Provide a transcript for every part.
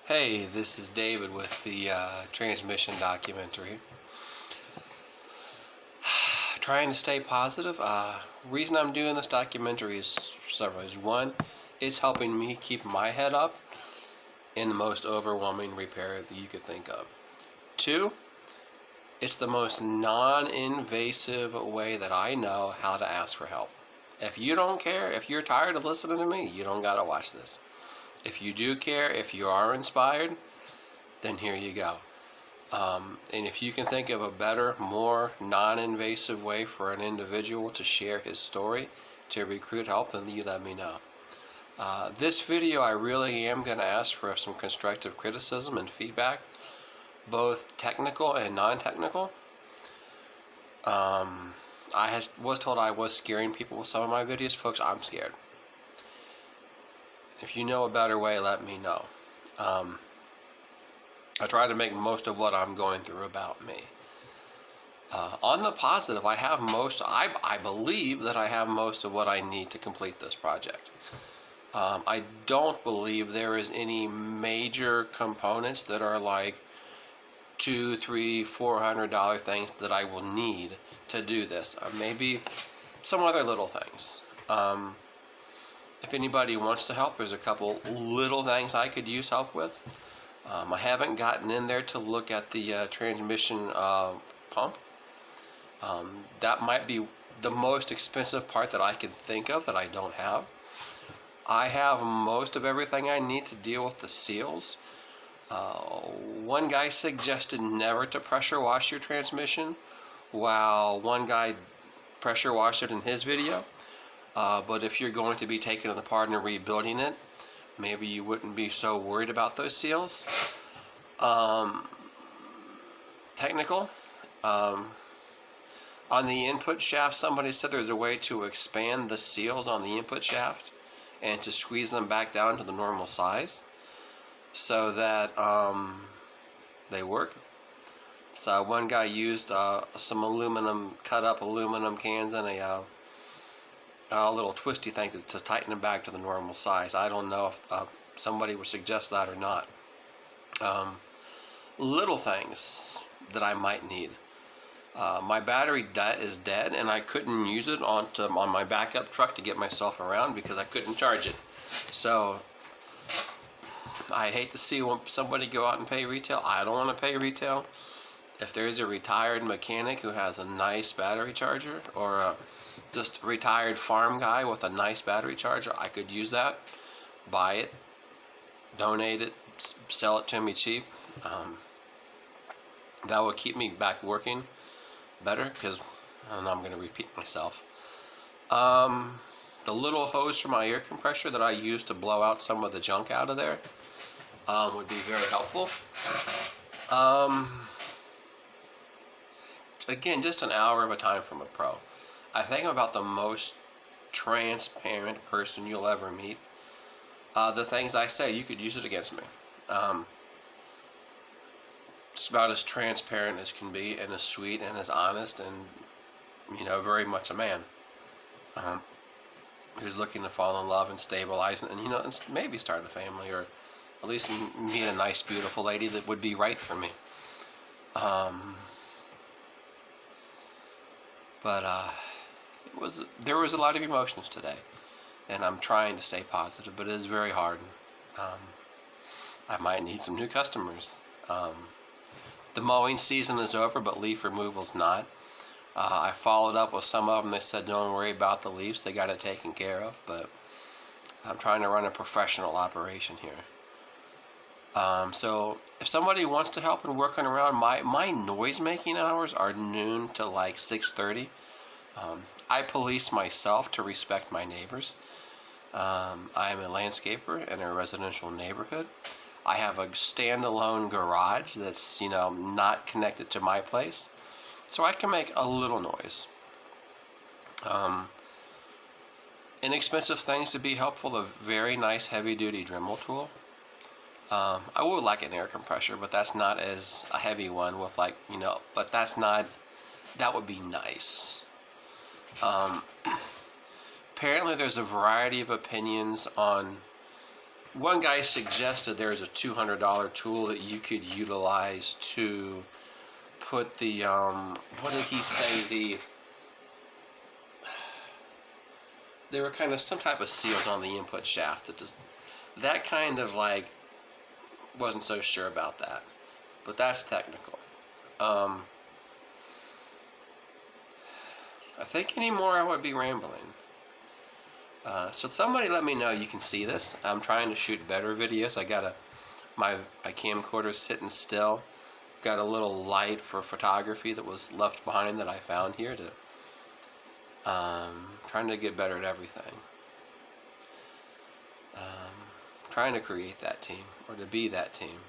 Hey, this is David with the transmission documentary. Trying to stay positive. Reason I'm doing this documentary is several. One, it's helping me keep my head up in the most overwhelming repair that you could think of. Two, it's the most non-invasive way that I know how to ask for help. If you don't care, if you're tired of listening to me, you don't gotta watch this. If you do care, if you are inspired, then here you go. And if you can think of a better, more non-invasive way for an individual to share his story, to recruit help, then you let me know. This video, I really am going to ask for some constructive criticism and feedback, both technical and non-technical. Was told I was scaring people with some of my videos. Folks, I'm scared. If you know a better way, let me know. I try to make most of what I'm going through about me. On the positive, I believe that I have most of what I need to complete this project. I don't believe there is any major components that are like $200, $300, $400 things that I will need to do this. Maybe some other little things. If anybody wants to help, there's a couple little things I could use help with. I haven't gotten in there to look at the transmission pump. That might be the most expensive part that I can think of that I don't have. I have most of everything I need to deal with the seals. One guy suggested never to pressure wash your transmission, while one guy pressure washed it in his video. But if you're going to be taking it apart and rebuilding it, maybe you wouldn't be so worried about those seals. Technical. On the input shaft, somebody said there's a way to expand the seals on the input shaft and to squeeze them back down to the normal size so that they work. So one guy used some cut up aluminum cans and a little twisty thing to tighten them back to the normal size. I don't know if somebody would suggest that or not. Little things that I might need. My battery is dead, and I couldn't use it on my backup truck to get myself around because I couldn't charge it. So I hate to see somebody go out and pay retail. I don't want to pay retail. If there's a retired mechanic who has a nice battery charger, or a just retired farm guy with a nice battery charger, I could use that. Buy it, donate it, sell it to me cheap. That would keep me back working better, because I don't know, I'm going to repeat myself. The little hose for my air compressor that I use to blow out some of the junk out of there would be very helpful. Again, just an hour of a time from a pro. I think I'm about the most transparent person you'll ever meet. The things I say, you could use it against me. It's about as transparent as can be, and as sweet and as honest, and very much a man who's looking to fall in love and stabilize, and and maybe start a family, or at least meet a nice, beautiful lady that would be right for me. But there was a lot of emotions today, and I'm trying to stay positive, but it is very hard. I might need some new customers. The mowing season is over, but leaf removal's not. I followed up with some of them. They said don't worry about the leaves, they got it taken care of, but I'm trying to run a professional operation here. So if somebody wants to help and working around, my noise making hours are noon to like 6:30. I police myself to respect my neighbors. I am a landscaper in a residential neighborhood. I have a standalone garage that's not connected to my place, so I can make a little noise. Inexpensive things to be helpful: a very nice heavy-duty Dremel tool. I would like an air compressor, but that's not as a heavy one with but that would be nice. Apparently there's a variety of opinions on one guy suggested there's a $200 tool that you could utilize to put the what did he say, there were kind of some type of seals on the input shaft that kind of like wasn't so sure about that, but that's technical. I think anymore I would be rambling. So somebody let me know you can see this. I'm trying to shoot better videos. I got my camcorder sitting still. Got a little light for photography that was left behind that I found here to trying to get better at everything. Trying to create that team or to be that team.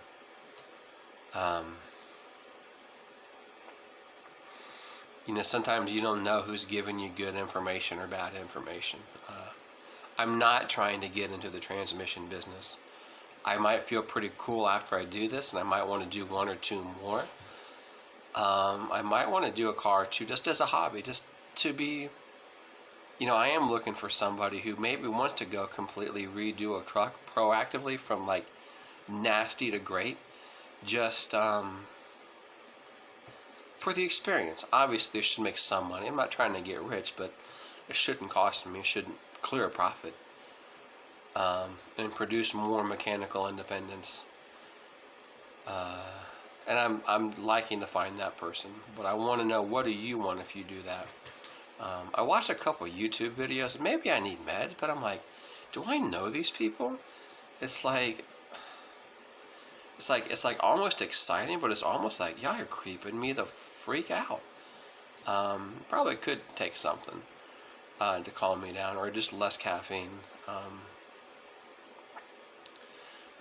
Sometimes you don't know who's giving you good information or bad information. I'm not trying to get into the transmission business. I might feel pretty cool after I do this, and I might want to do one or two more. I might want to do a car or two just as a hobby, just to be, I am looking for somebody who maybe wants to go completely redo a truck proactively from like nasty to great, just for the experience. Obviously, it should make some money. I'm not trying to get rich, but it shouldn't cost me. It shouldn't clear a profit. And produce more mechanical independence. And I'm liking to find that person. But I want to know, what do you want if you do that? I watched a couple YouTube videos. Maybe I need meds, but I'm like, do I know these people? It's like almost exciting, but it's almost like, y'all are creeping me the freak out. Probably could take something to calm me down, or just less caffeine.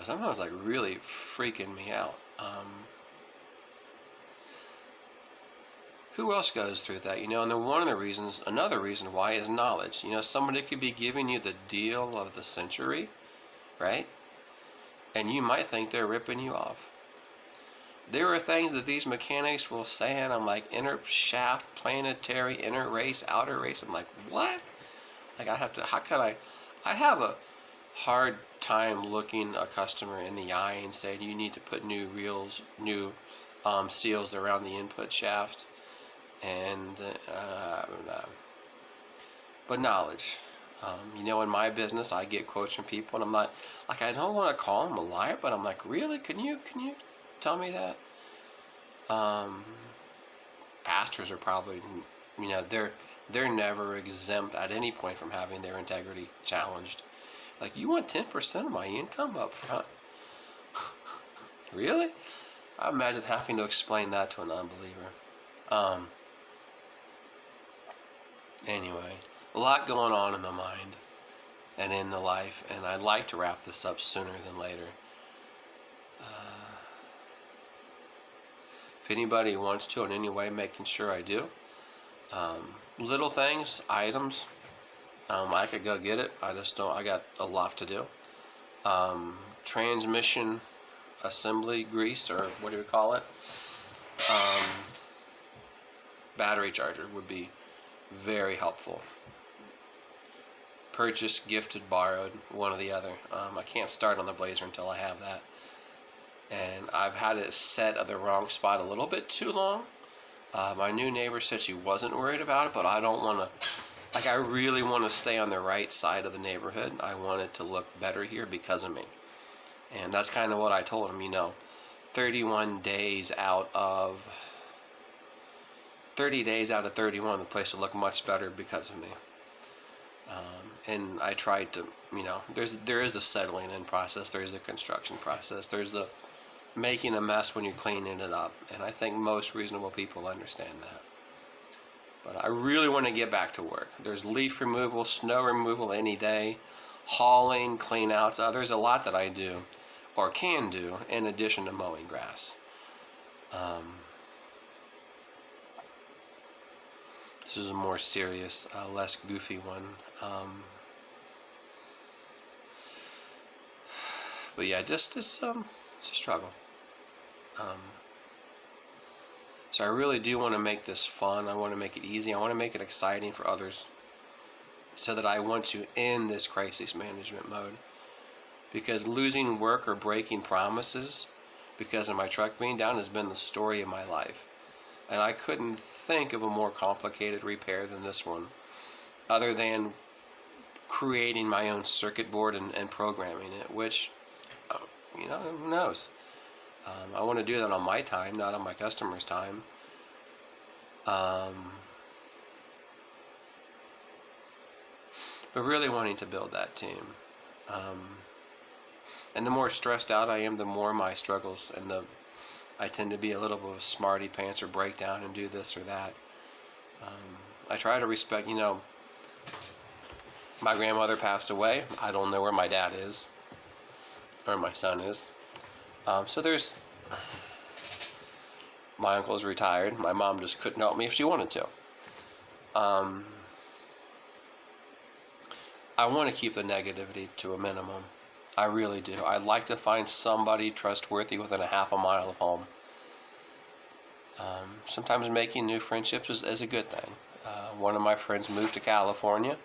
Sometimes like really freaking me out. Who else goes through that? And then another reason why is knowledge. Somebody could be giving you the deal of the century, right? And you might think they're ripping you off. There are things that these mechanics will say, and I'm like, inner shaft, planetary, inner race, outer race. I'm like, what? Like, I have a hard time looking a customer in the eye and saying, you need to put new seals around the input shaft. And, but knowledge. In my business, I get quotes from people, and I'm not, like, I don't want to call them a liar, but I'm like, really? Can you tell me that? Pastors are probably, they're never exempt at any point from having their integrity challenged. Like, you want 10% of my income up front? Really? I imagine having to explain that to an unbeliever. Anyway, a lot going on in the mind and in the life, and I'd like to wrap this up sooner than later. If anybody wants to in any way, making sure I do. Little things, items, I could go get it. I just don't. I got a lot to do. Transmission assembly grease, or what do we call it? Battery charger would be very helpful. Purchased, gifted, borrowed, one or the other. I can't start on the Blazer until I have that. And I've had it set at the wrong spot a little bit too long. My new neighbor said she wasn't worried about it, but I don't want to, I really want to stay on the right side of the neighborhood. I want it to look better here because of me. And that's kind of what I told him, 30 days out of 31, the place will look much better because of me. And I tried to, there is the settling in process, there is the construction process, there's the making a mess when you're cleaning it up, and I think most reasonable people understand that. But I really want to get back to work. There's leaf removal, snow removal any day, hauling, clean outs. There's a lot that I do, or can do, in addition to mowing grass. This is a more serious, less goofy one. But yeah, it's a struggle. So I really do want to make this fun. I want to make it easy. I want to make it exciting for others, so that I want to end this crisis management mode. because losing work or breaking promises because of my truck being down has been the story of my life. And I couldn't think of a more complicated repair than this one, other than creating my own circuit board and programming it, which, who knows? I want to do that on my time, not on my customer's time. But really wanting to build that team. And the more stressed out I am, the more my struggles, and I tend to be a little bit of a smarty pants or break down and do this or that. I try to respect, my grandmother passed away. I don't know where my dad is, or my son is. So there's, my uncle's retired. My mom just couldn't help me if she wanted to. I want to keep the negativity to a minimum. I really do. I'd like to find somebody trustworthy within a half a mile of home. Sometimes making new friendships is a good thing. One of my friends moved to California.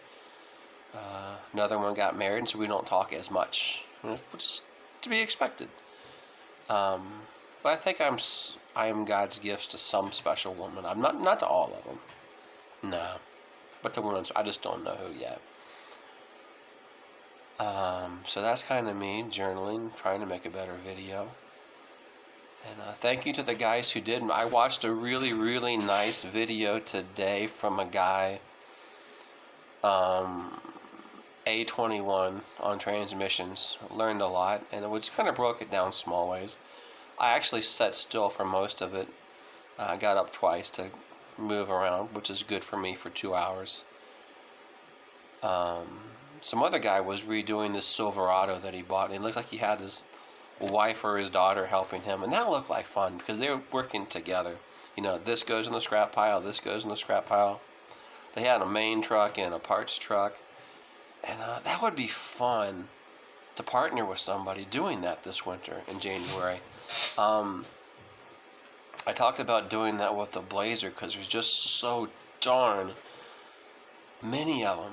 Another one got married, and so we don't talk as much, which is to be expected. But I think I am God's gifts to some special woman. I'm not to all of them. No. But the ones, I just don't know who yet. So that's kind of me, journaling, trying to make a better video. And thank you to the guys who did. I watched a really, really nice video today from a guy, A21 on transmissions. Learned a lot, and it just kind of broke it down small ways. I actually sat still for most of it. I got up twice to move around, which is good for me for 2 hours. Some other guy was redoing this Silverado that he bought, and it looked like he had his wife or his daughter helping him, and that looked like fun because they were working together. This goes in the scrap pile, this goes in the scrap pile. They had a main truck and a parts truck, and that would be fun to partner with somebody doing that this winter in January. I talked about doing that with the Blazer because there's just so darn many of them.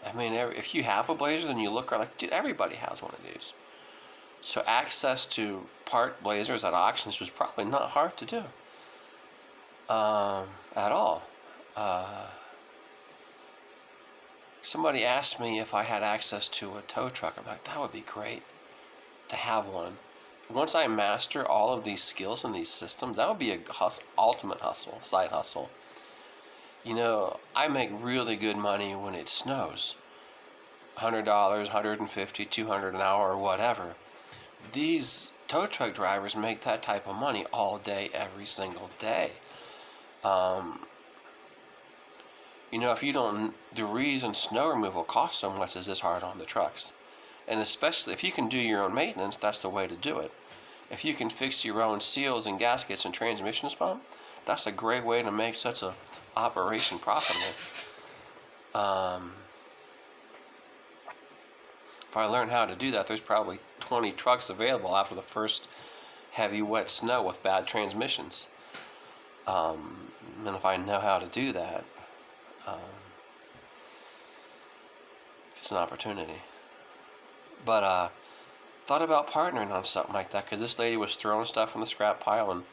I mean, if you have a Blazer, then you look around like, dude, everybody has one of these. So access to part Blazers at auctions was probably not hard to do at all. Somebody asked me if I had access to a tow truck. I'm like, that would be great to have one. Once I master all of these skills and these systems, that would be a ultimate hustle, side hustle. I make really good money when it snows. $100, $150, $200 an hour, or whatever. These tow truck drivers make that type of money all day, every single day. If you don't, the reason snow removal costs so much is it's hard on the trucks. And especially if you can do your own maintenance, that's the way to do it. If you can fix your own seals and gaskets and transmissions pump, that's a great way to make such a operation profitable. If I learn how to do that, there's probably 20 trucks available after the first heavy wet snow with bad transmissions. And if I know how to do that, it's an opportunity. But thought about partnering on something like that because this lady was throwing stuff in the scrap pile, and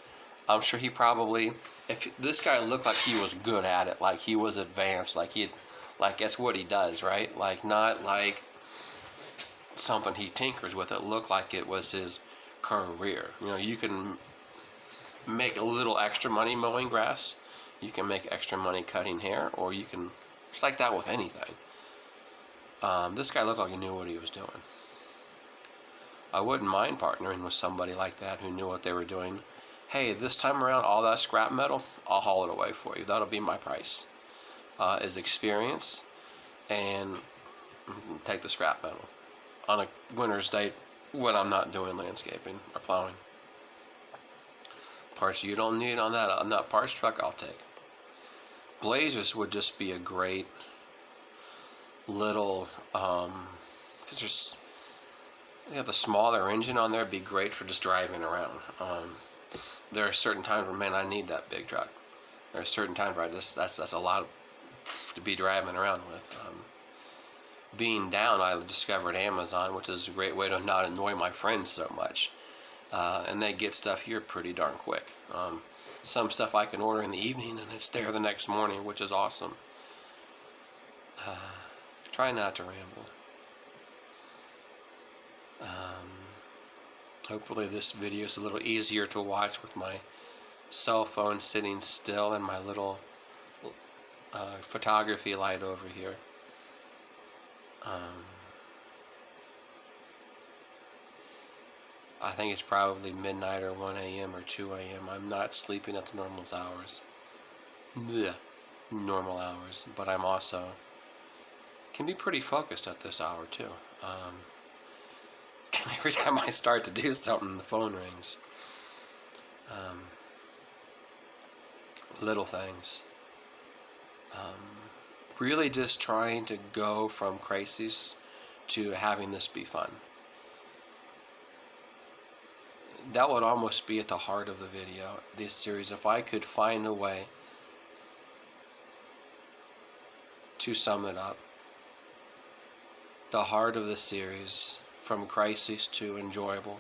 I'm sure he probably, if this guy looked like he was good at it, like he was advanced, like that's what he does, right? Like not like something he tinkers with. It looked like it was his career. You can make a little extra money mowing grass, you can make extra money cutting hair, or you can, it's like that with anything. This guy looked like he knew what he was doing. I wouldn't mind partnering with somebody like that who knew what they were doing. Hey, this time around, all that scrap metal, I'll haul it away for you. That'll be my price. Is experience, and take the scrap metal on a winter's day when I'm not doing landscaping or plowing. Parts you don't need on that parts truck, I'll take. Blazers would just be a great little, because there's, the smaller engine on there would be great for just driving around. There are certain times where, man, I need that big truck. There are certain times where that's a lot to be driving around with. being down, I discovered Amazon, which is a great way to not annoy my friends so much. And they get stuff here pretty darn quick. Some stuff I can order in the evening and it's there the next morning, which is awesome. Try not to ramble. Hopefully this video is a little easier to watch with my cell phone sitting still and my little photography light over here. I think it's probably midnight or 1 a.m. or 2 a.m. I'm not sleeping at the normal hours. Blech. Normal hours. But I'm also can be pretty focused at this hour too. Every time I start to do something, the phone rings. Little things. Really just trying to go from crises to having this be fun. That would almost be at the heart of the video, this series. If I could find a way to sum it up, the heart of the series, from crisis to enjoyable.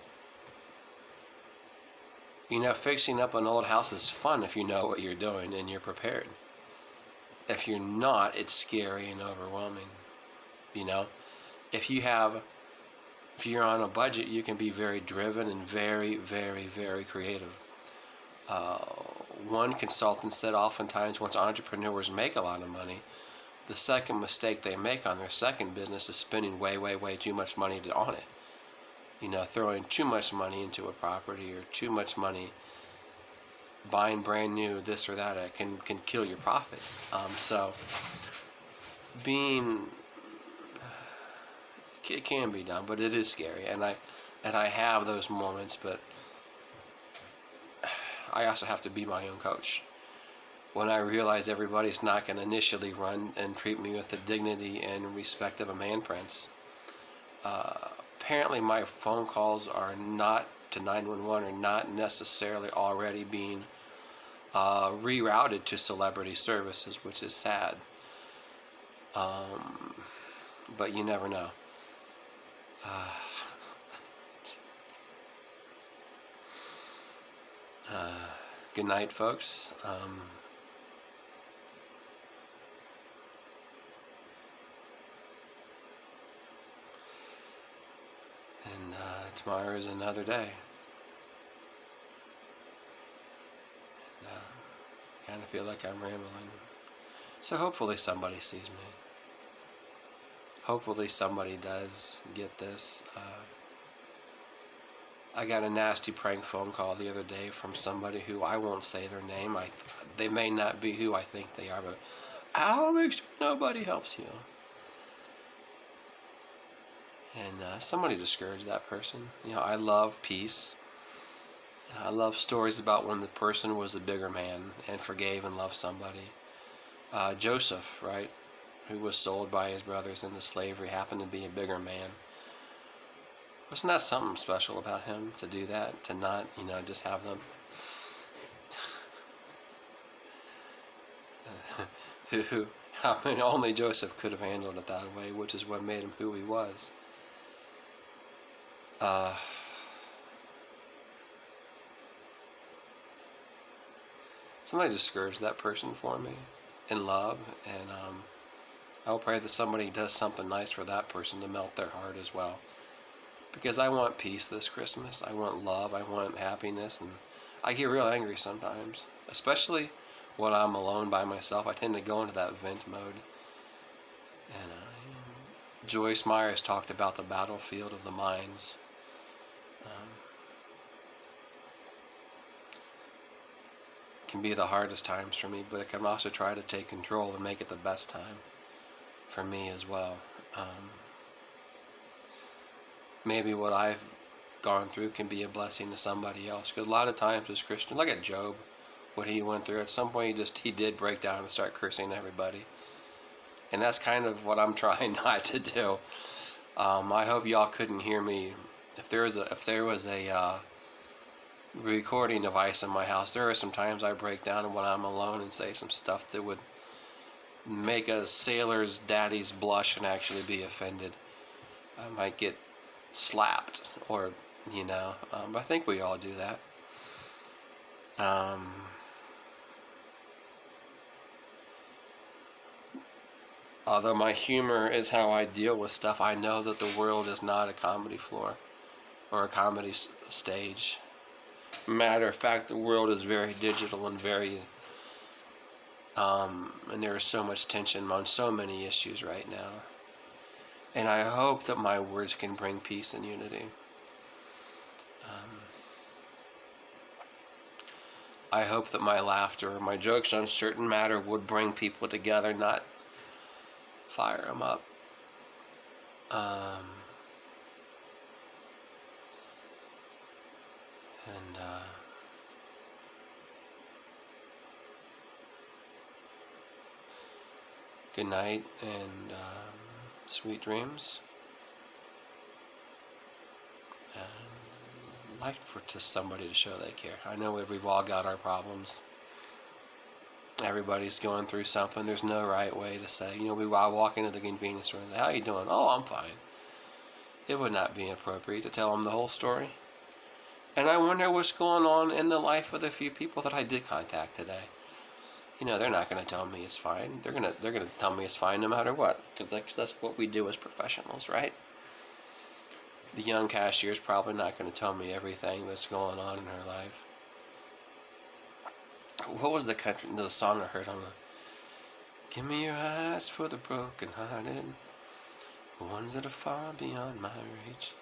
You know, fixing up an old house is fun if you know what you're doing and you're prepared. If you're not, it's scary and overwhelming. You know, if you're on a budget, you can be very driven and very, very, very creative. One consultant said oftentimes once entrepreneurs make a lot of money, the second mistake they make on their second business is spending way, way, way too much money on it. You know, throwing too much money into a property or too much money buying brand new this or that, it can kill your profit. So it can be done, but it is scary, and I have those moments, but I also have to be my own coach. When I realize everybody's not going to initially run and treat me with the dignity and respect of a man prince. Apparently my phone calls are not to 911 are not necessarily already being rerouted to celebrity services, which is sad. But you never know. Good night, folks. And tomorrow is another day. And kind of feel like I'm rambling. So hopefully somebody sees me. Hopefully somebody does get this. I got a nasty prank phone call the other day from somebody who I won't say their name. They may not be who I think they are, but I'll make sure nobody helps you. And somebody discouraged that person. You know, I love peace. I love stories about when the person was a bigger man and forgave and loved somebody. Joseph, right, who was sold by his brothers into slavery, happened to be a bigger man. Wasn't that something special about him to do that? To not, just have them only Joseph could have handled it that way, which is what made him who he was. Somebody discourage that person for me in love, and I will pray that somebody does something nice for that person to melt their heart as well. Because I want peace this Christmas. I want love. I want happiness. And I get real angry sometimes. Especially when I'm alone by myself. I tend to go into that vent mode. And Joyce Myers talked about the battlefield of the minds. It can be the hardest times for me. But it can also try to take control and make it the best time for me as well. Maybe what I've gone through can be a blessing to somebody else. Because a lot of times as Christians, look at Job, what he went through. At some point he did break down and start cursing everybody. And that's kind of what I'm trying not to do. I hope y'all couldn't hear me. If there was a recording device in my house, there are some times I break down when I'm alone and say some stuff that would make a sailor's daddy's blush and actually be offended. I might get slapped, or but I think we all do that. Although my humor is how I deal with stuff, I know that the world is not a comedy floor or a comedy stage. Matter of fact, the world is very digital and very, and there is so much tension on so many issues right now. And I hope that my words can bring peace and unity. I hope that my laughter or my jokes on certain matter would bring people together, not fire them up. And good night and sweet dreams. And like for somebody to show they care. I know we've all got our problems. Everybody's going through something. There's no right way to say. I walk into the convenience store and say, "How you doing?" "Oh, I'm fine." It would not be appropriate to tell them the whole story. And I wonder what's going on in the life of the few people that I did contact today. They're not going to tell me it's fine. They're gonna tell me it's fine no matter what, because that's what we do as professionals, right? The young cashier is probably not going to tell me everything that's going on in her life. What was the song I heard on the? Give me your eyes for the broken-hearted, the ones that are far beyond my reach.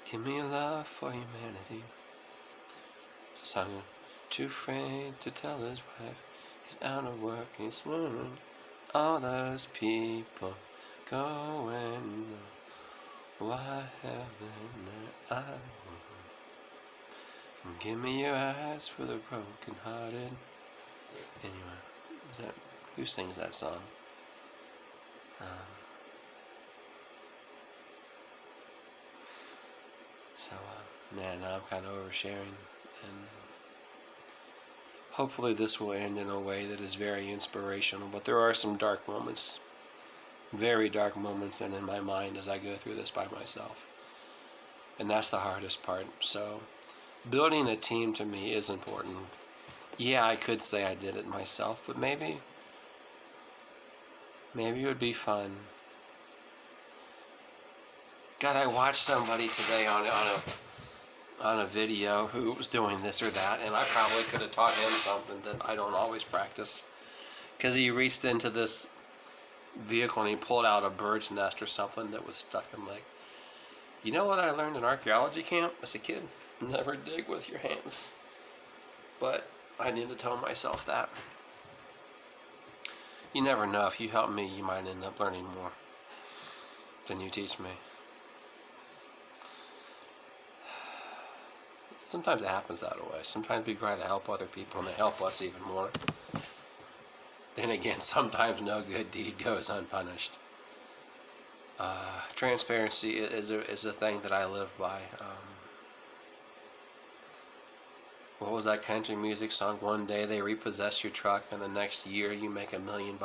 Give me a love for humanity. It's a song. Too afraid to tell his wife he's out of work, he's swimming. All those people go and know why haven't their eyes? Give me your eyes for the broken-hearted. Anyway, who sings that song? Now I'm kind of oversharing, and hopefully this will end in a way that is very inspirational. But there are some dark moments, very dark moments, in my mind as I go through this by myself, and that's the hardest part. So building a team to me is important. Yeah, I could say I did it myself, but maybe it would be fun. God, I watched somebody today on a video who was doing this or that, and I probably could have taught him something that I don't always practice. Because he reached into this vehicle and he pulled out a bird's nest or something that was stuck in leg. You know what I learned in archaeology camp as a kid? Never dig with your hands. But I need to tell myself that. You never know. If you help me, you might end up learning more than you teach me. Sometimes it happens that way. Sometimes we try to help other people and they help us even more. Then again, sometimes no good deed goes unpunished. Transparency is a thing that I live by. What was that country music song? One day they repossess your truck and the next year you make $1 million.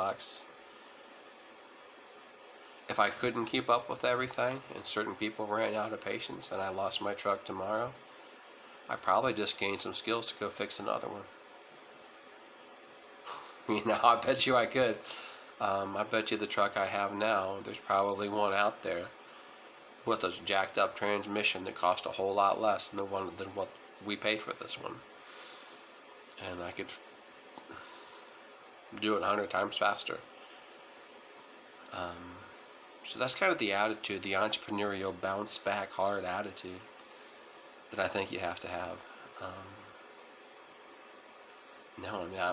If I couldn't keep up with everything and certain people ran out of patience and I lost my truck tomorrow, I probably just gained some skills to go fix another one. I bet you I could. I bet you the truck I have now, there's probably one out there with a jacked up transmission that cost a whole lot less than what we paid for this one. And I could do it 100 times faster. So that's kind of the attitude, the entrepreneurial bounce back hard attitude that I think you have to have.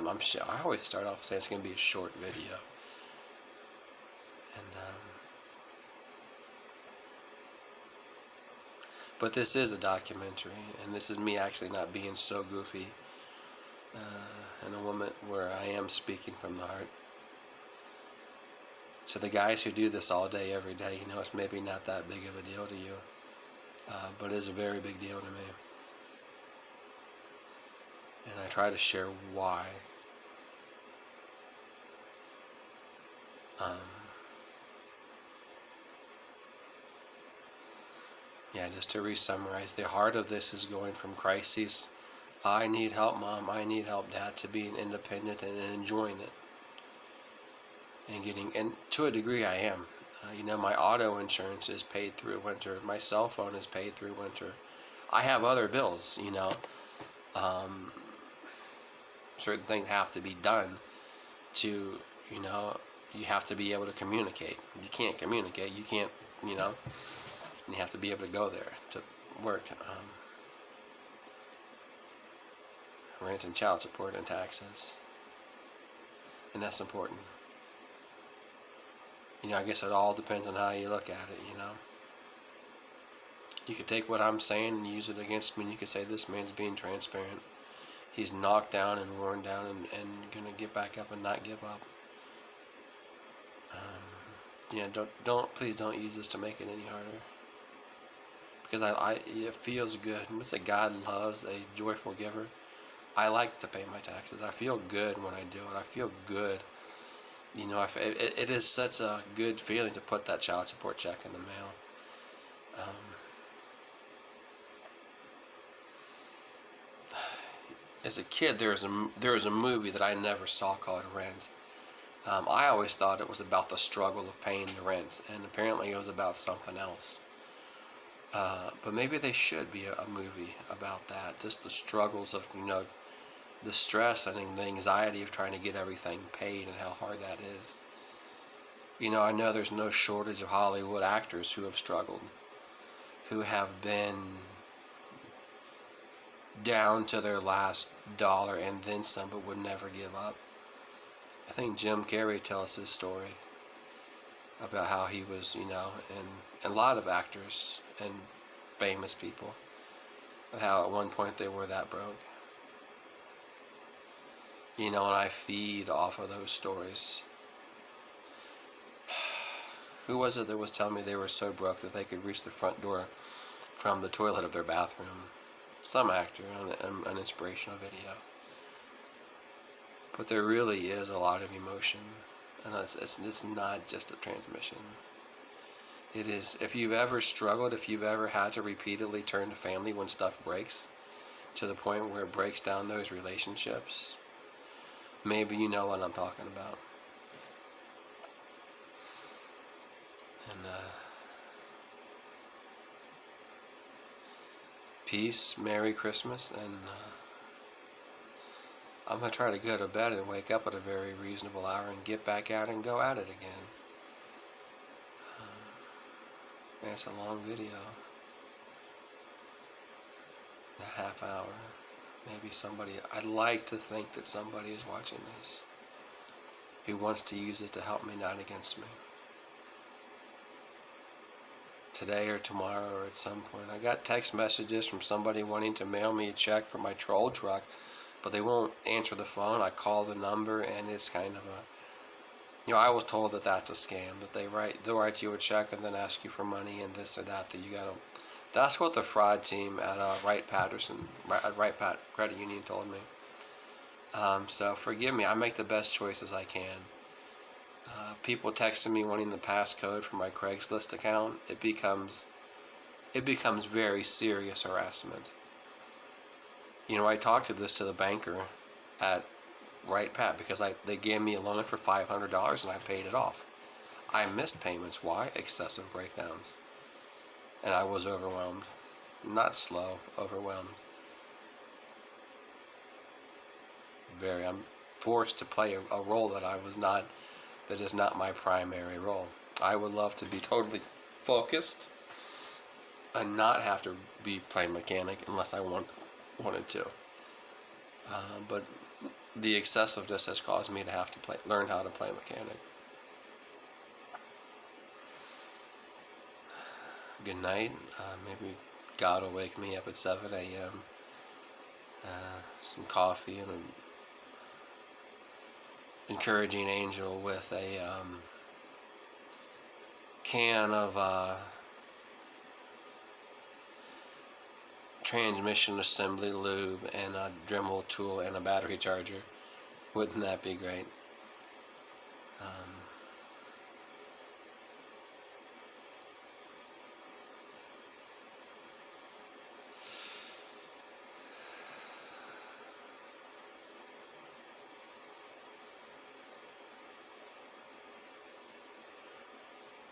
I'm sure. I always start off saying it's going to be a short video. But this is a documentary, and this is me actually not being so goofy, in a moment where I am speaking from the heart. So the guys who do this all day, every day, it's maybe not that big of a deal to you, but it is a very big deal to me. And I try to share why. Yeah, just to re-summarize, the heart of this is going from crises, I need help, Mom, I need help, Dad, to being independent and enjoying it. And to a degree I am. My auto insurance is paid through winter. My cell phone is paid through winter. I have other bills, Um, certain things have to be done to, you have to be able to communicate. You can't communicate. You can't, you have to be able to go there to work. Rent and child support and taxes. And that's important. I guess it all depends on how you look at it, You could take what I'm saying and use it against me, and you could say this man's being transparent. He's knocked down and worn down and going to get back up and not give up. Please don't use this to make it any harder. Because it feels good. It's that God loves a joyful giver. I like to pay my taxes. I feel good when I do it. I feel good. It is such a good feeling to put that child support check in the mail. As a kid, there was a movie that I never saw called Rent. I always thought it was about the struggle of paying the rent, and apparently it was about something else. But maybe they should be a movie about that, just the struggles of, the stress and the anxiety of trying to get everything paid and how hard that is. I know there's no shortage of Hollywood actors who have struggled, who have been down to their last dollar and then some, but would never give up. I think Jim Carrey tells his story about how he was, and a lot of actors and famous people, how at one point they were that broke. And I feed off of those stories. Who was it that was telling me they were so broke that they could reach the front door from the toilet of their bathroom? Some actor on an inspirational video. But there really is a lot of emotion, and it's not just a transmission. It is, if you've ever struggled, if you've ever had to repeatedly turn to family when stuff breaks, to the point where it breaks down those relationships, maybe you know what I'm talking about. And peace, Merry Christmas, and I'm going to try to go to bed and wake up at a very reasonable hour and get back out and go at it again. It's a long video. A half hour. Maybe I'd like to think that somebody is watching this who wants to use it to help me, not against me. Today or tomorrow or at some point. I got text messages from somebody wanting to mail me a check for my troll truck, but they won't answer the phone. I call the number, and it's kind of I was told that that's a scam, that they'll write you a check and then ask you for money and this or that you got to. That's what the fraud team at Wright Pat Credit Union told me. So forgive me. I make the best choices I can. People texting me wanting the passcode for my Craigslist account, it becomes very serious harassment. I talked to the banker at Wright Pat because they gave me a loan for $500 and I paid it off. I missed payments. Why? Excessive breakdowns. And I was overwhelmed. Not slow, overwhelmed. I'm forced to play a role that is not my primary role. I would love to be totally focused and not have to be playing mechanic unless I wanted to. But the excessiveness has caused me to have to learn how to play mechanic. Good night. Maybe God will wake me up at 7 a.m. Some coffee and an encouraging angel with a can of transmission assembly lube and a Dremel tool and a battery charger. Wouldn't that be great?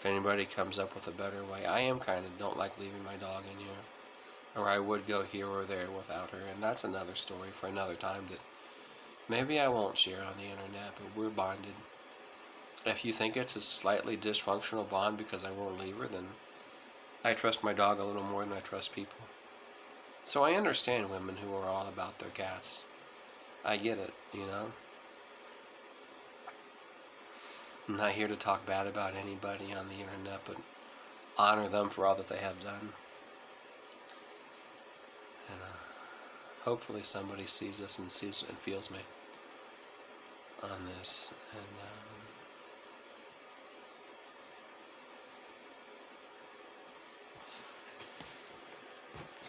If anybody comes up with a better way, I am kind of don't like leaving my dog in here. Or I would go here or there without her, and that's another story for another time that maybe I won't share on the internet, but we're bonded. If you think it's a slightly dysfunctional bond because I won't leave her, then I trust my dog a little more than I trust people. So I understand women who are all about their cats. I get it, you know? I'm not here to talk bad about anybody on the internet, but honor them for all that they have done. And hopefully somebody sees us and feels me on this. And